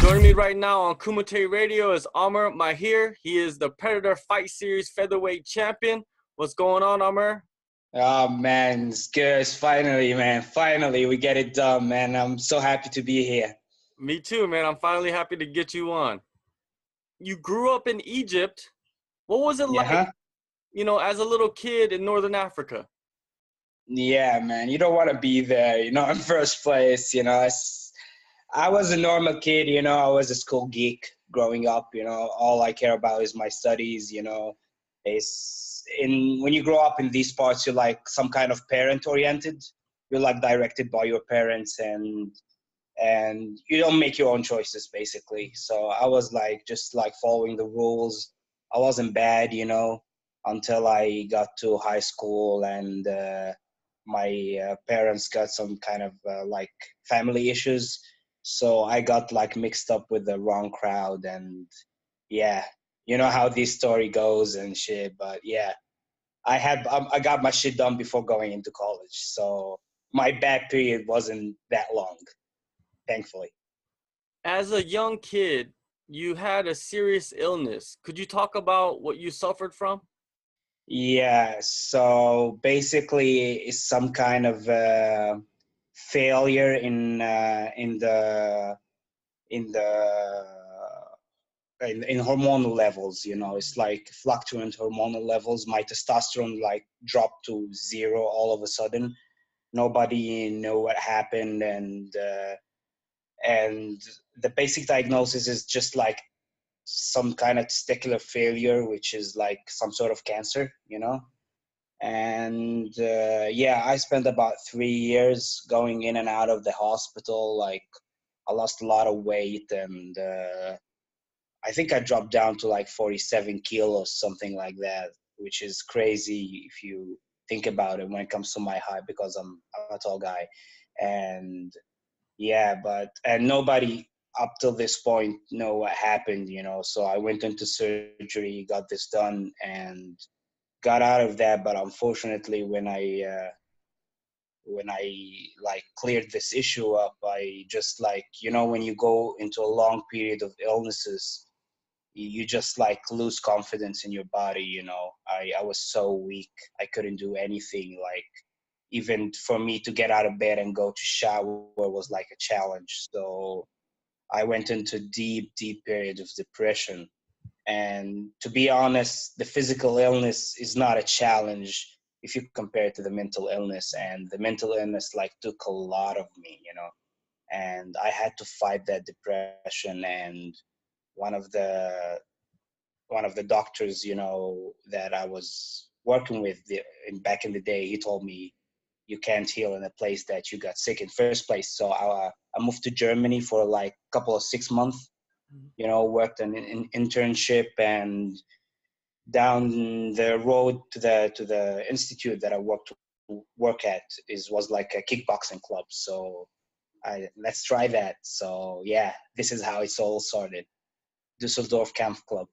Joining me right now on Kumite Radio is Amr Maher. He is the Predator Fight Series Featherweight Champion. What's going on, Amr? Oh man, it's good. Finally, man. Finally, we get it done, man. I'm so happy to be here. Me too, man. I'm finally happy to get you on. You grew up in Egypt. What was it like, Yeah, as a little kid in Northern Africa? yeah, man. You don't want to be there, in first place. I was a normal kid, I was a school geek growing up, all I care about is my studies, when you grow up in these parts, you're like some kind of parent oriented. You're like directed by your parents and you don't make your own choices basically. So I was like just like following the rules. I wasn't bad, until I got to high school and my parents got some kind of like family issues. So I got like mixed up with the wrong crowd and yeah, you know how this story goes and shit. But yeah, I got my shit done before going into college. So my bad period wasn't that long, thankfully. As a young kid, you had a serious illness. Could you talk about what you suffered from? Yeah, so basically, it's some kind of failure in the in hormonal levels. It's like fluctuant hormonal levels. My testosterone like dropped to zero all of a sudden. Nobody knew what happened, and the basic diagnosis is just like some kind of testicular failure, which is like some sort of cancer. And yeah, I spent about 3 years going in and out of the hospital. Like I lost a lot of weight and I think I dropped down to like 47 kilos, something like that, which is crazy if you think about it when it comes to my height, because I'm a tall guy. And yeah, and nobody up till this point know what happened. So I went into surgery, got this done, and got out of that. But unfortunately, when I like cleared this issue up, I just like, when you go into a long period of illnesses, you just like lose confidence in your body. I was so weak, I couldn't do anything. Like even for me to get out of bed and go to shower was like a challenge. So I went into deep period of depression. And to be honest, the physical illness is not a challenge if you compare it to the mental illness. And the mental illness like took a lot of me. And I had to fight that depression. And one of the one of the doctors, that I was working with back in the day, he told me you can't heal in a place that you got sick in first place. So I moved to Germany for like a couple of 6 months, worked an internship, and down the road to the institute that I work at was like a kickboxing club. So let's try that. So yeah, this is how it's all started. Düsseldorf Camp Club.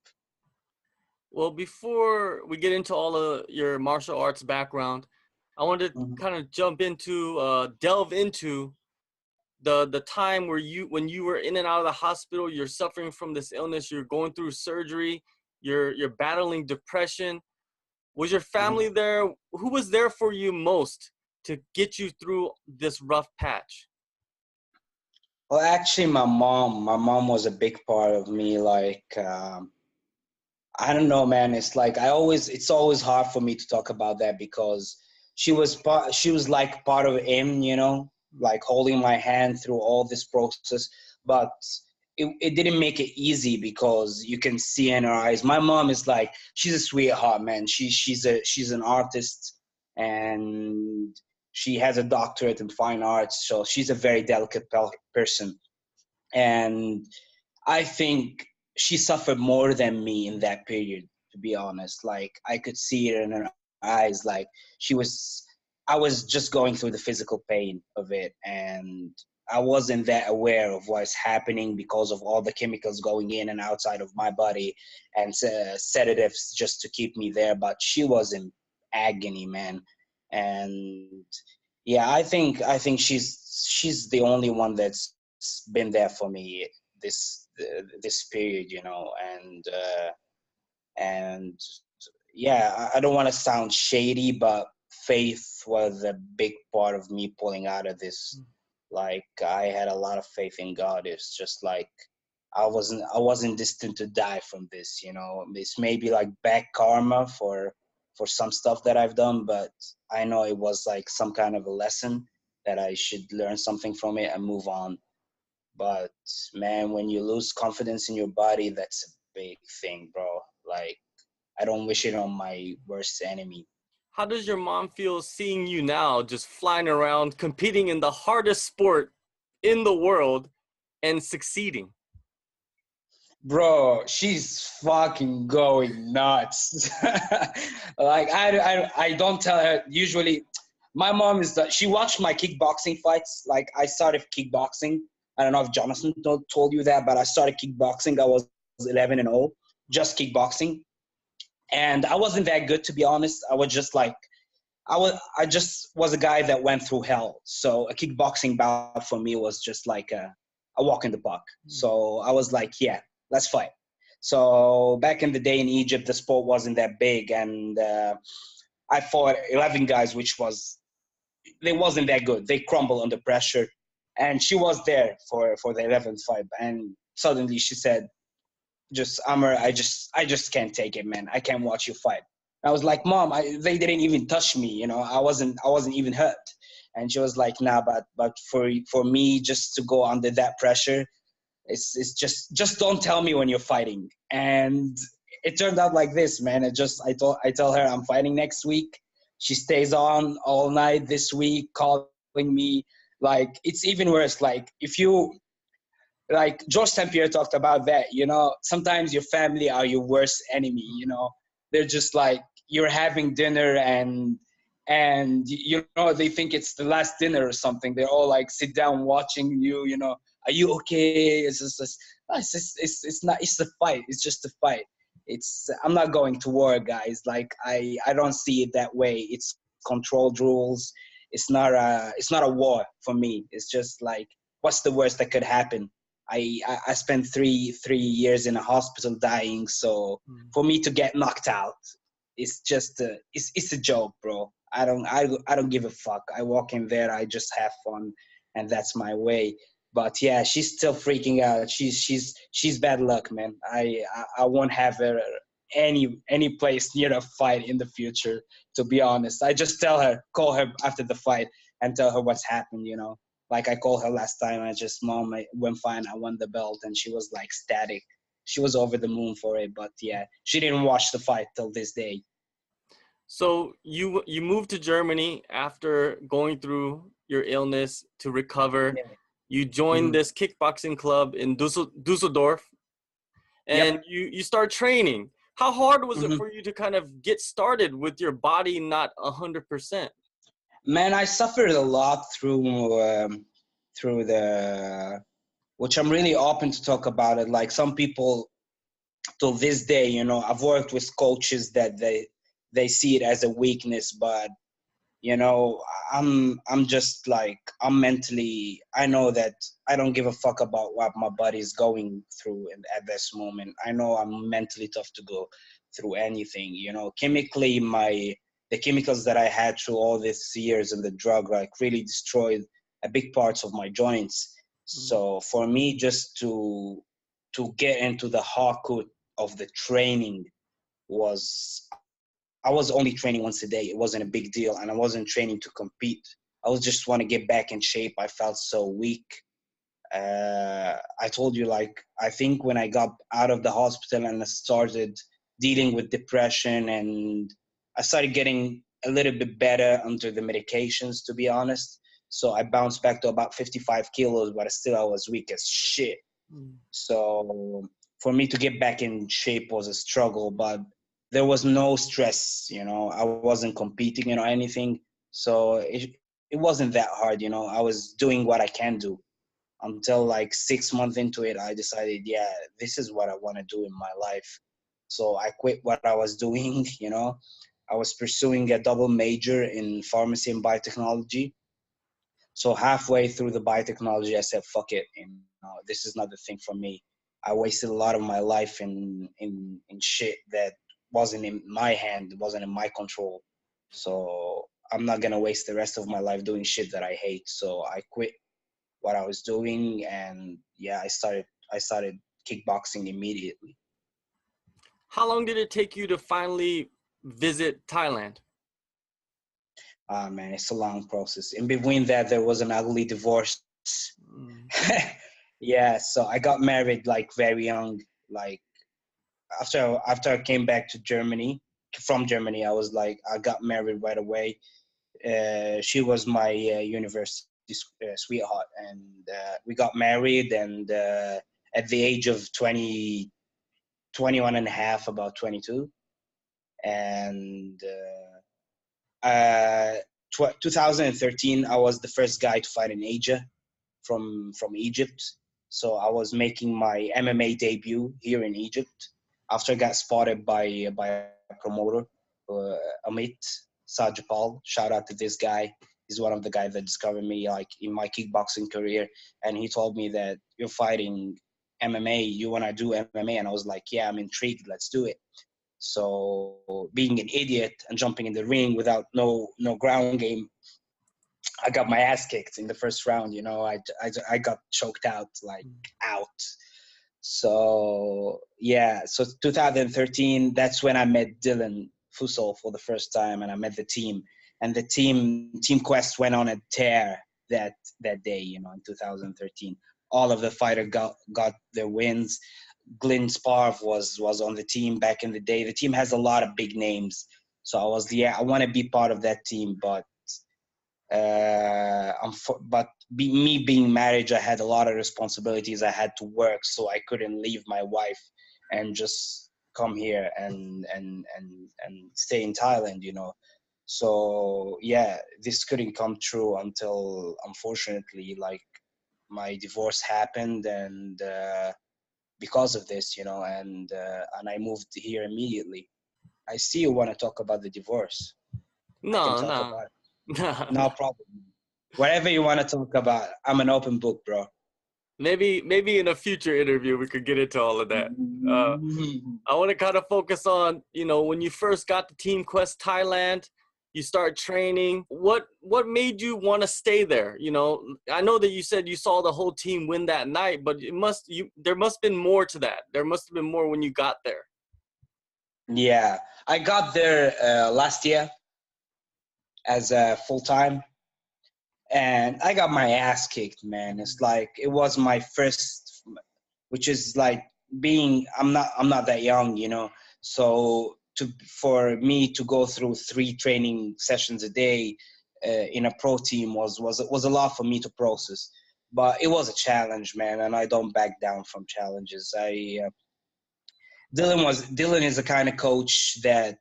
Well, before we get into all of your martial arts background, I wanted to kind of delve into the time when you were in and out of the hospital, you're suffering from this illness, you're going through surgery, you're battling depression. Was your family there? Who was there for you most to get you through this rough patch? Well, actually, my mom was a big part of me. Like, I don't know, man. It's always hard for me to talk about that because she was like part of him, like holding my hand through all this process. But it didn't make it easy because you can see in her eyes. My mom is like, she's a sweetheart, man. She's an artist and she has a doctorate in fine arts. So she's a very delicate person. And I think she suffered more than me in that period, to be honest. Like I could see it in her eyes. Like I was just going through the physical pain of it, and I wasn't that aware of what's happening because of all the chemicals going in and outside of my body and sedatives just to keep me there. But she was in agony, man. And yeah, I think she's the only one that's been there for me this period, and yeah, I don't want to sound shady, but faith was a big part of me pulling out of this. Like I had a lot of faith in God. It's just like I wasn't destined to die from this. It's maybe like back karma for some stuff that I've done, but I know it was like some kind of a lesson that I should learn something from it and move on. But man, when you lose confidence in your body, that's a big thing, bro. Like I don't wish it on my worst enemy. How does your mom feel seeing you now just flying around, competing in the hardest sport in the world and succeeding? Bro, she's fucking going nuts. Like I don't tell her usually. My mom is that she watched my kickboxing fights. Like I started kickboxing. I don't know if Jonathan told you that, but I started kickboxing. I was 11-0, just kickboxing, and I wasn't that good, to be honest. I was just like I just was a guy that went through hell. So a kickboxing bout for me was just like a walk in the park. So I was like, yeah, let's fight. So back in the day in Egypt, the sport wasn't that big, and I fought 11 guys, which they wasn't that good. They crumble under pressure, and she was there for the 11th fight, and suddenly she said, just Amr, I just can't take it, man. I can't watch you fight. I was like, Mom, they didn't even touch me, I wasn't even hurt. And she was like, nah, but for me just to go under that pressure, it's just don't tell me when you're fighting. And it turned out like this, man. I tell her I'm fighting next week. She stays on all night this week, calling me. Like it's even worse. Like if you like George St. Pierre talked about that, sometimes your family are your worst enemy, they're just like you're having dinner and they think it's the last dinner or something. They're all like sit down watching you, are you okay? It's not, it's a fight. It's just a fight. I'm not going to war, guys. Like I don't see it that way. It's controlled rules. It's not a war for me. It's just like, what's the worst that could happen? I spent three years in a hospital dying. So for me to get knocked out, it's just it's a joke, bro. I don't give a fuck. I walk in there, I just have fun, and that's my way. But yeah, she's still freaking out. She's bad luck, man. I won't have her any place near a fight in the future. To be honest, I just call her after the fight and tell her what's happened. Like I called her last time. Mom, I went fine. I won the belt, and she was like ecstatic. She was over the moon for it. But yeah, she didn't watch the fight till this day. So you moved to Germany after going through your illness to recover. Yeah. You joined this kickboxing club in Dusseldorf, and Yep. you start training. How hard was it hmm for you to kind of get started with your body not 100%? Man, I suffered a lot through the, which I'm really open to talk about it. Like some people till this day, I've worked with coaches that they see it as a weakness, but you know I'm just like, I'm mentally, I know that I don't give a fuck about what my body is going through at this moment. I know I'm mentally tough to go through anything. Chemically, the chemicals that I had through all these years and the drug like really destroyed a big parts of my joints. So for me just to get into the hardcore of the training was, I was only training once a day. It wasn't a big deal, and I wasn't training to compete. I was just want to get back in shape. I felt so weak. I told you, like, I think when I got out of the hospital and I started dealing with depression, and I started getting a little bit better under the medications, to be honest. So I bounced back to about 55 kilos, but still I was weak as shit. So for me to get back in shape was a struggle, but there was no stress, I wasn't competing or anything. So it wasn't that hard, I was doing what I can do until like 6 months into it. I decided, yeah, this is what I want to do in my life. So I quit what I was doing, I was pursuing a double major in pharmacy and biotechnology. So halfway through the biotechnology, I said, fuck it, this is not the thing for me. I wasted a lot of my life in shit that wasn't in my hand, wasn't in my control. So I'm not gonna waste the rest of my life doing shit that I hate. So I quit what I was doing, and yeah, I started kickboxing immediately. How long did it take you to finally visit Thailand? Man, it's a long process. In between that, there was an ugly divorce. Mm. Yeah, so I got married like very young. Like after I came back to Germany, from Germany, I was like, I got married right away. She was my university sweetheart, and we got married. And at the age of 20, 21 and a half, about 22, and 2013, I was the first guy to fight in Asia from Egypt. So I was making my MMA debut here in Egypt after I got spotted by a promoter, Amit Sajapal. Shout out to this guy. He's one of the guys that discovered me like in my kickboxing career, and he told me that you're fighting MMA. You want to do MMA? And I was like, yeah, I'm intrigued. Let's do it. So being an idiot and jumping in the ring without no ground game, I got my ass kicked in the first round. You know, I got choked out, like out. So yeah, so 2013, that's when I met Dylan Fussell for the first time, and I met the team. And the team Quest went on a tear that day. You know, in 2013, all of the fighter got their wins. Glenn Sparv was on the team back in the day. The team has a lot of big names, so I want to be part of that team, but me being married, I had a lot of responsibilities. I had to work, so I couldn't leave my wife and just come here and stay in Thailand, you know. So yeah, this couldn't come true until, unfortunately, like my divorce happened, and because of this, you know, and I moved here immediately. I see you want to talk about the divorce. I can No, talk no, about it. no. No problem. Whatever you want to talk about, I'm an open book, bro. Maybe in a future interview we could get into all of that. I want to kind of focus on, when you first got to Team Quest Thailand, you start training. What made you want to stay there? I know that you said you saw the whole team win that night, but there must have been more to that. There must have been more when you got there. Yeah, I got there last year as a full time, and I got my ass kicked, man. It's like it was my first, which is like being. I'm not that young, you know. So for me to go through 3 training sessions a day in a pro team was a lot for me to process. But it was a challenge, man, and I don't back down from challenges. Dylan is the kind of coach that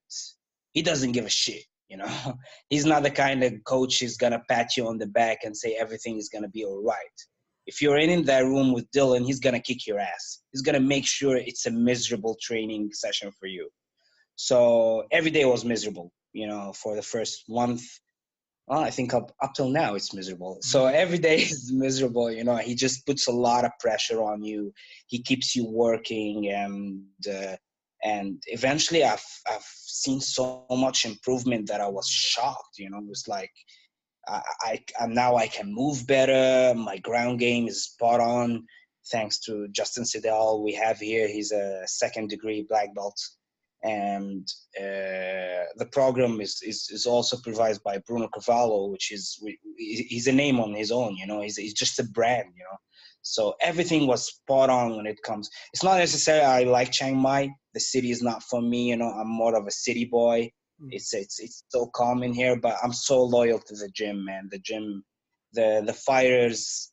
he doesn't give a shit, you know. He's not the kind of coach who's gonna pat you on the back and say everything is gonna be all right. If you're in that room with Dylan, he's gonna kick your ass. He's gonna make sure it's a miserable training session for you. So every day was miserable, you know, for the first month. Well, I think up till now it's miserable. So every day is miserable, you know. He just puts a lot of pressure on you. He keeps you working, and eventually I've seen so much improvement that I was shocked. You know, it was like now I can move better. My ground game is spot on, thanks to Justin Siddell we have here. He's a 2nd degree black belt, and the program is also provided by Bruno Cavallo, which he's a name on his own. You know, he's just a brand. You know, so everything was spot on when it comes. It's not necessarily I like Chiang Mai. The city is not for me. You know, I'm more of a city boy. It's so calm in here, but I'm so loyal to the gym, man. The gym, the fighters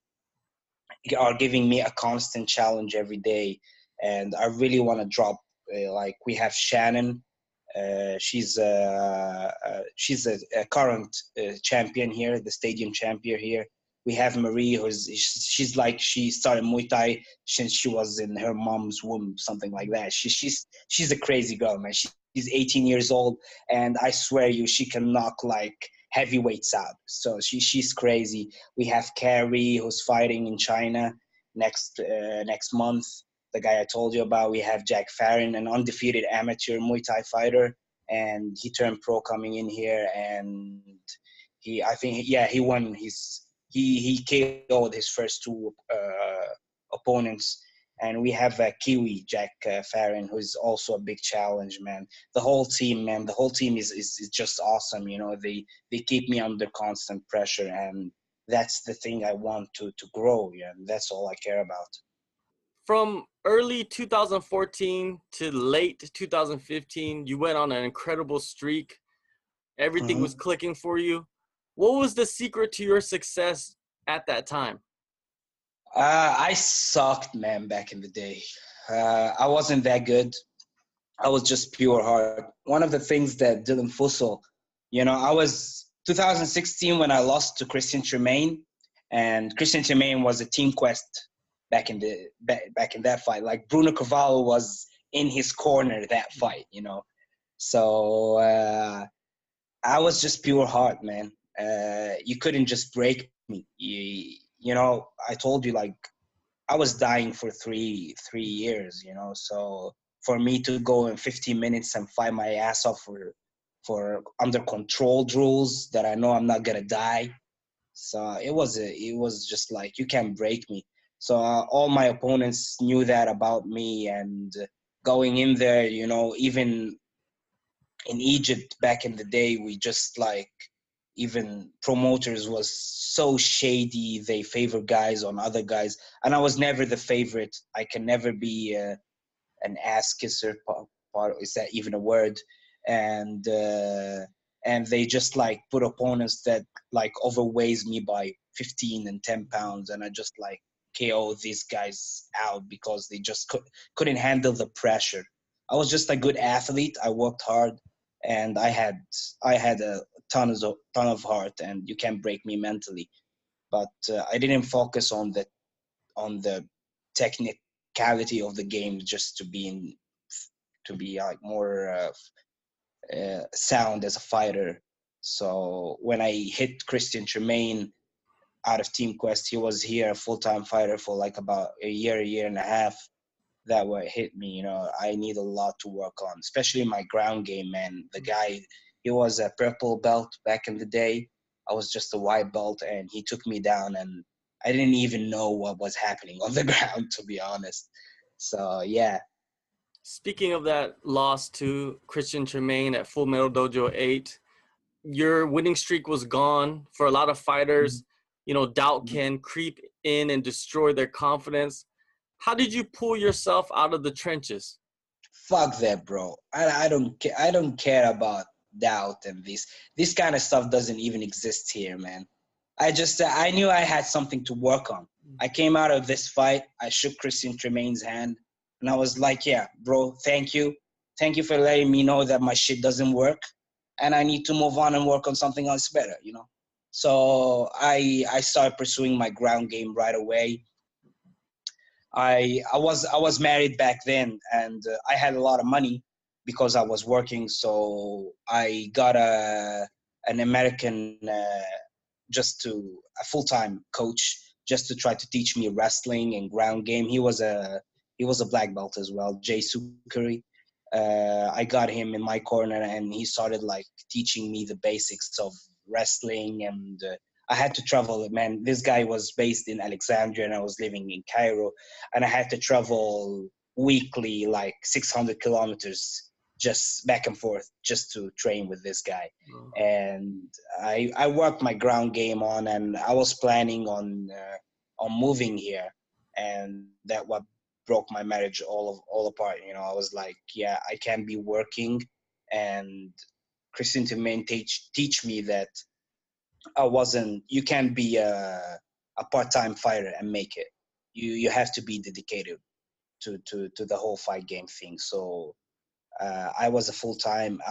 are giving me a constant challenge every day, and I really want to drop. Like we have Shannon, she's a current champion here, the stadium champion here. We have Marie, she's like she started Muay Thai since she was in her mom's womb, something like that. She's a crazy girl, man. She's 18 years old, and I swear you, she can knock like heavyweights out. So she's crazy. We have Carrie, who's fighting in China next month. the guy I told you about. We have Jack Farron, an undefeated amateur Muay Thai fighter, and he turned pro coming in here, and I think, yeah, he won he KO'd his first two opponents. And we have Kiwi Jack Farron, who's also a big challenge, man. The whole team, man, the whole team is just awesome. You know, they keep me under constant pressure, and that's the thing I want to grow. Yeah, and that's all I care about. From early 2014 to late 2015, you went on an incredible streak. Everything was clicking for you. What was the secret to your success at that time? I sucked, man, back in the day. I wasn't that good. I was just pure heart. One of the things that Dylan Fussell, you know, I was 2016 when I lost to Christian Tremaine, and Christian Tremaine was a Team Quest back in that fight. Like Bruno Cavallo was in his corner that fight, you know. So I was just pure heart, man. You couldn't just break me. You know, I told you, like, I was dying for three years, you know. So for me to go in 15 minutes and fight my ass off for under controlled rules that I know I'm not gonna die. So it was just like, you can't break me. So all my opponents knew that about me, and going in there, you know, even in Egypt back in the day, we just like, even promoters was so shady. They favor guys on other guys, and I was never the favorite. I can never be an ass kisser. Is that even a word? And and they just like put opponents that like overweighs me by 15 and 10 pounds, and I just like KO these guys out because they just couldn't handle the pressure. I was just a good athlete. I worked hard, and I had a ton of heart, and you can't break me mentally. But I didn't focus on the technicality of the game, just to be like more sound as a fighter. So when I hit Christian Tremaine out of Team Quest, he was here a full-time fighter for like about a year and a half. That what hit me, you know. I need a lot to work on, especially my ground game, man. The guy, he was a purple belt back in the day. I was just a white belt, and he took me down, and I didn't even know what was happening on the ground, to be honest. So yeah. Speaking of that loss to Christian Tremaine at Full Metal Dojo 8, your winning streak was gone. For a lot of fighters, you know, doubt can creep in and destroy their confidence. How did you pull yourself out of the trenches? Fuck that, bro. I don't care. I don't care about doubt, and this kind of stuff doesn't even exist here, man. I knew I had something to work on. I came out of this fight. I shook Christian Tremaine's hand, and I was like, "Yeah, bro, thank you for letting me know that my shit doesn't work, and I need to move on and work on something else better." You know. So I started pursuing my ground game right away. I was married back then, and I had a lot of money because I was working. So I got an American a full-time coach, just to try to teach me wrestling and ground game. He was a black belt as well, Jay Sukari. I got him in my corner, and he started like teaching me the basics of wrestling. And I had to travel, man. This guy was based in Alexandria, and I was living in Cairo, and I had to travel weekly, like 600 kilometers, just back and forth, just to train with this guy. And I worked my ground game on, and I was planning on moving here, and that what broke my marriage all apart. You know, I was like, yeah, I can't be working, and Christian Tremaine teach me that you can't be a part-time fighter and make it. You have to be dedicated to the whole fight game thing. So I was full-time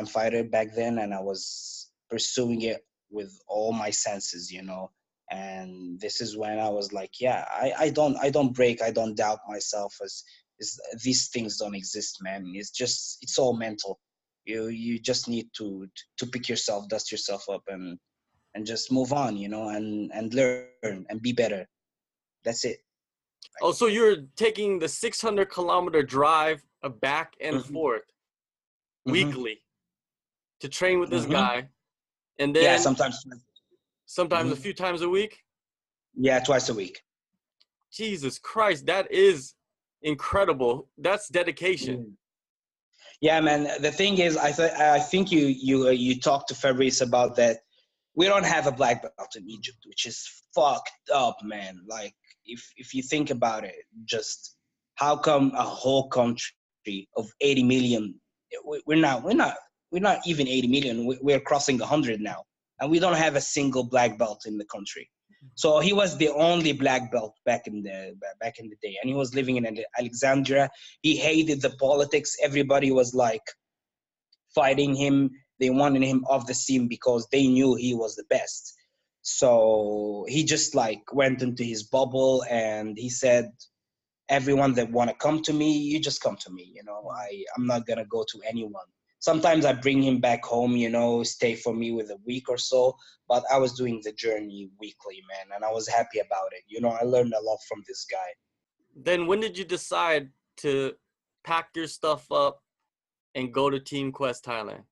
fighter back then, and I was pursuing it with all my senses, you know. And this is when I was like, yeah, I don't break, I don't doubt myself. As these things don't exist, man. It's all mental. You just need to pick yourself, dust yourself up, and just move on, you know, and learn and be better. That's it. Oh, so you're taking the 600-kilometer drive back and Mm-hmm. forth Mm-hmm. weekly to train with this Mm-hmm. guy, and Yeah, then sometimes. sometimes a Mm-hmm. few times a week? Yeah, twice a week. Jesus Christ, that is incredible. That's dedication. Mm. Yeah, man. The thing is, I think you talked to Fabrice about that. We don't have a black belt in Egypt, which is fucked up, man. Like, if you think about it, just how come a whole country of 80 million, we're not even 80 million. We're crossing 100 now, and we don't have a single black belt in the country. So he was the only black belt back in the day, and he was living in Alexandria. He hated the politics. Everybody was like fighting him. They wanted him off the scene because they knew he was the best. So he just like went into his bubble and he said, everyone that want to come to me, you just come to me. I'm not going to go to anyone. Sometimes I bring him back home, stay for me with a week or so, but I was doing the journey weekly, man. And I was happy about it. I learned a lot from this guy. Then when did you decide to pack your stuff up and go to Team Quest Thailand?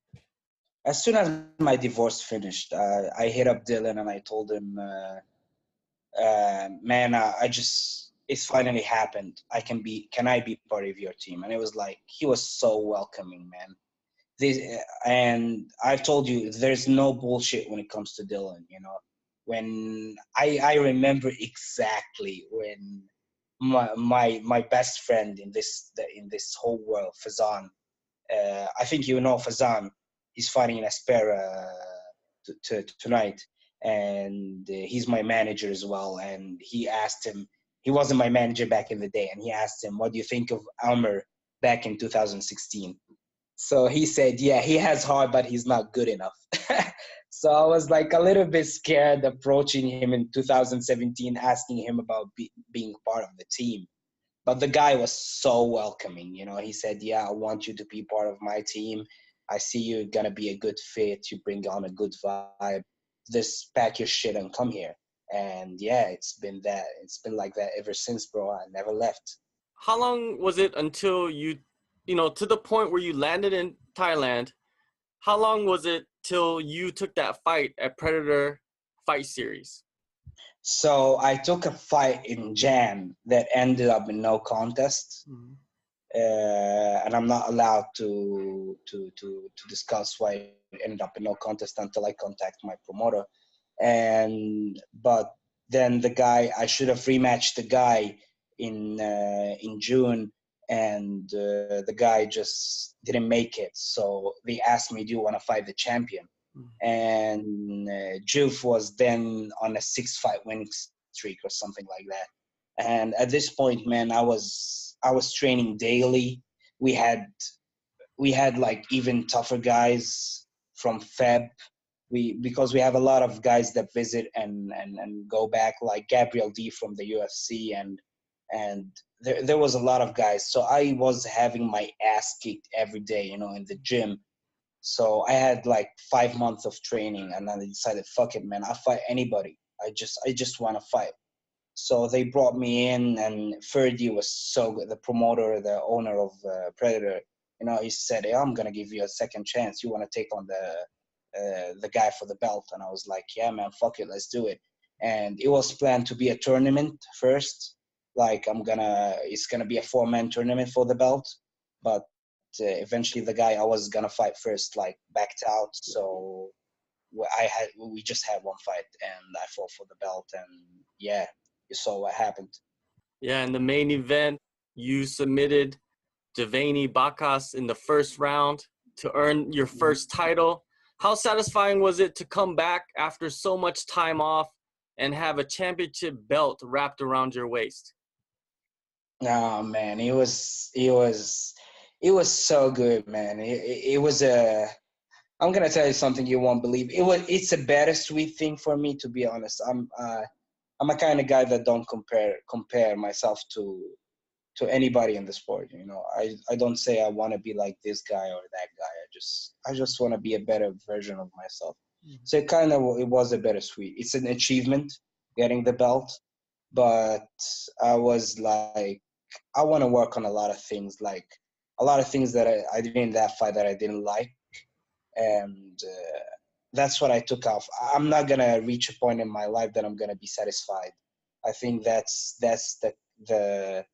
As soon as my divorce finished, I hit up Dylan and I told him, man, it's finally happened. Can I be part of your team? And it was like, he was so welcoming, man. And I've told you, there's no bullshit when it comes to Dylan, when I remember exactly when my best friend in this whole world, Fazan, I think Fazan, he's fighting in Aspera tonight, and he's my manager as well. And he asked him, he wasn't my manager back in the day, and he asked him, what do you think of Amr back in 2016? So he said, yeah, he has heart, but he's not good enough. So I was like a little bit scared approaching him in 2017, asking him about being part of the team. But the guy was so welcoming. He said, yeah, I want you to be part of my team. I see you're going to be a good fit. You bring on a good vibe. Just pack your shit and come here. And yeah, it's been like that ever since, bro. I never left. How long was it until to the point where you landed in Thailand? How long was it till you took that fight at Predator Fight Series? So I took a fight in Jan that ended up in no contest. Mm-hmm. And I'm not allowed to discuss why it ended up in no contest until I contact my promoter. But then I should have rematched the guy in June, and the guy just didn't make it. So they asked me, "Do you want to fight the champion?" And Juve was then on a 6-fight winning streak or something like that. And at this point, man, I was training daily. We had like even tougher guys from Feb. Because we have a lot of guys that visit and go back, like Gabriel D from the UFC, and there was a lot of guys. So I was having my ass kicked every day, in the gym. So I had like 5 months of training, and then I decided, fuck it, man, I'll fight anybody. I just want to fight. So they brought me in, and Ferdy was so good. The promoter, the owner of Predator, he said, hey, I'm gonna give you a second chance. You want to take on the guy for the belt? And I was like, yeah, man, fuck it, let's do it. And it was planned to be a tournament first. Like it's gonna be a 4-man tournament for the belt, but eventually the guy I was gonna fight first like backed out. So we just had one fight, and I fought for the belt, and yeah, you saw what happened. Yeah, in the main event, you submitted Javani Bakas in the first round to earn your first title. How satisfying was it to come back after so much time off and have a championship belt wrapped around your waist? Oh man, it was so good, man. It was a. I'm gonna tell you something you won't believe. It's a bittersweet thing for me, to be honest. I'm a kind of guy that don't compare myself to anybody in the sport. I don't say I want to be like this guy or that guy. I just want to be a better version of myself. So it was a bittersweet. It's an achievement getting the belt, but I was like, I want to work on a lot of things, like a lot of things that I did in that fight that I didn't like, and that's what I took off. I'm not gonna reach a point in my life that I'm gonna be satisfied. I think that's the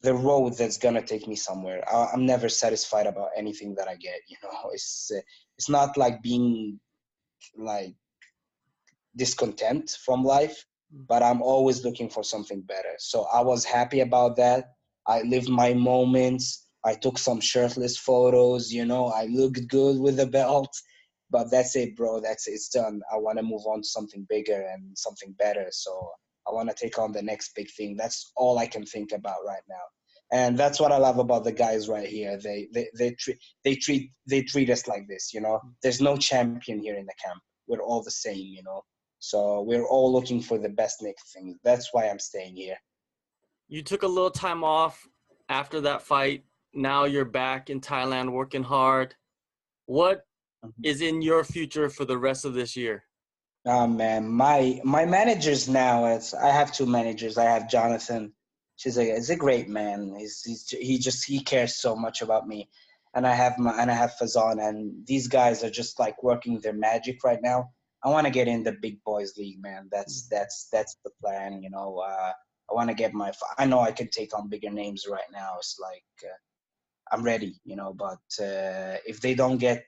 the road that's gonna take me somewhere. I'm never satisfied about anything that I get. You know, it's not like being like discontent from life, but I'm always looking for something better. So I was happy about that. I lived my moments. I took some shirtless photos, you know, I looked good with the belt. But that's it, bro. That's it. It's done. I want to move on to something bigger and something better. So I want to take on the next big thing. That's all I can think about right now. And that's what I love about the guys right here. They treat us like this, you know. There's no champion here in the camp. We're all the same, you know. So we're all looking for the best next thing. That's why I'm staying here. You took a little time off after that fight. Now you're back in Thailand working hard. What is in your future for the rest of this year? Oh man, my managers now. I have two managers. I have Jonathan. He's a great man. He cares so much about me, and I have Fazan, and these guys are just like working their magic right now. I want to get in the big boys league, man. That's the plan. You know, I want to get I know I can take on bigger names right now. It's like I'm ready, you know. But if they don't get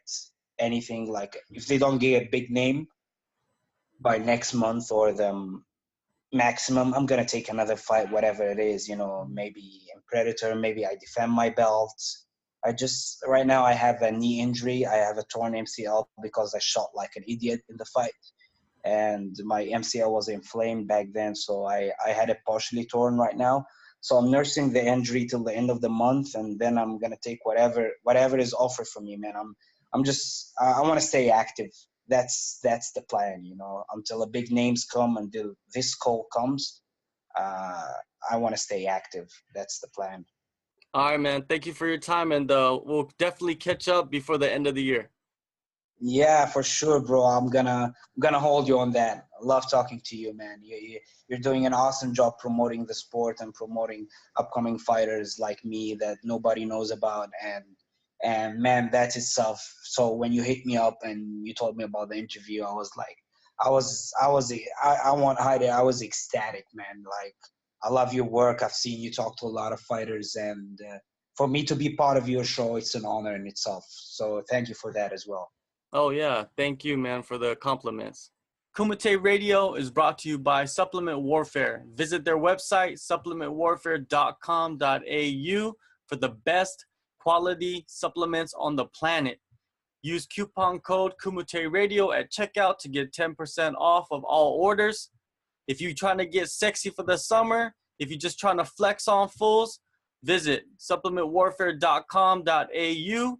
anything, like if they don't get a big name by next month or the maximum, I'm gonna take another fight, whatever it is, you know, maybe in Predator, maybe I defend my belt. I just right now I have a knee injury. I have a torn MCL because I shot like an idiot in the fight, and my MCL was inflamed back then, so I had it partially torn right now. So I'm nursing the injury till the end of the month, and then I'm gonna take whatever is offered for me, man. I'm just I want to stay active. That's the plan, you know. Until the big names come, until this call comes, uh, I want to stay active. That's the plan. All right, man. Thank you for your time, and we'll definitely catch up before the end of the year. Yeah, for sure, bro. I'm gonna hold you on that. I love talking to you, man. You're doing an awesome job promoting the sport and promoting upcoming fighters like me that nobody knows about. And man, that itself. So when you hit me up and you told me about the interview, I was like, I won't hide it. I was ecstatic, man. Like, I love your work. I've seen you talk to a lot of fighters, and for me to be part of your show, it's an honor in itself. So thank you for that as well. Oh, yeah. Thank you, man, for the compliments. Kumite Radio is brought to you by Supplement Warfare. Visit their website, supplementwarfare.com.au, for the best quality supplements on the planet. Use coupon code Kumite Radio at checkout to get 10% off of all orders. If you're trying to get sexy for the summer, if you're just trying to flex on fools, visit supplementwarfare.com.au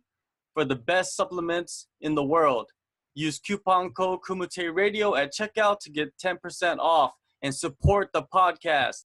for the best supplements in the world. Use coupon code Kumite Radio at checkout to get 10% off and support the podcast.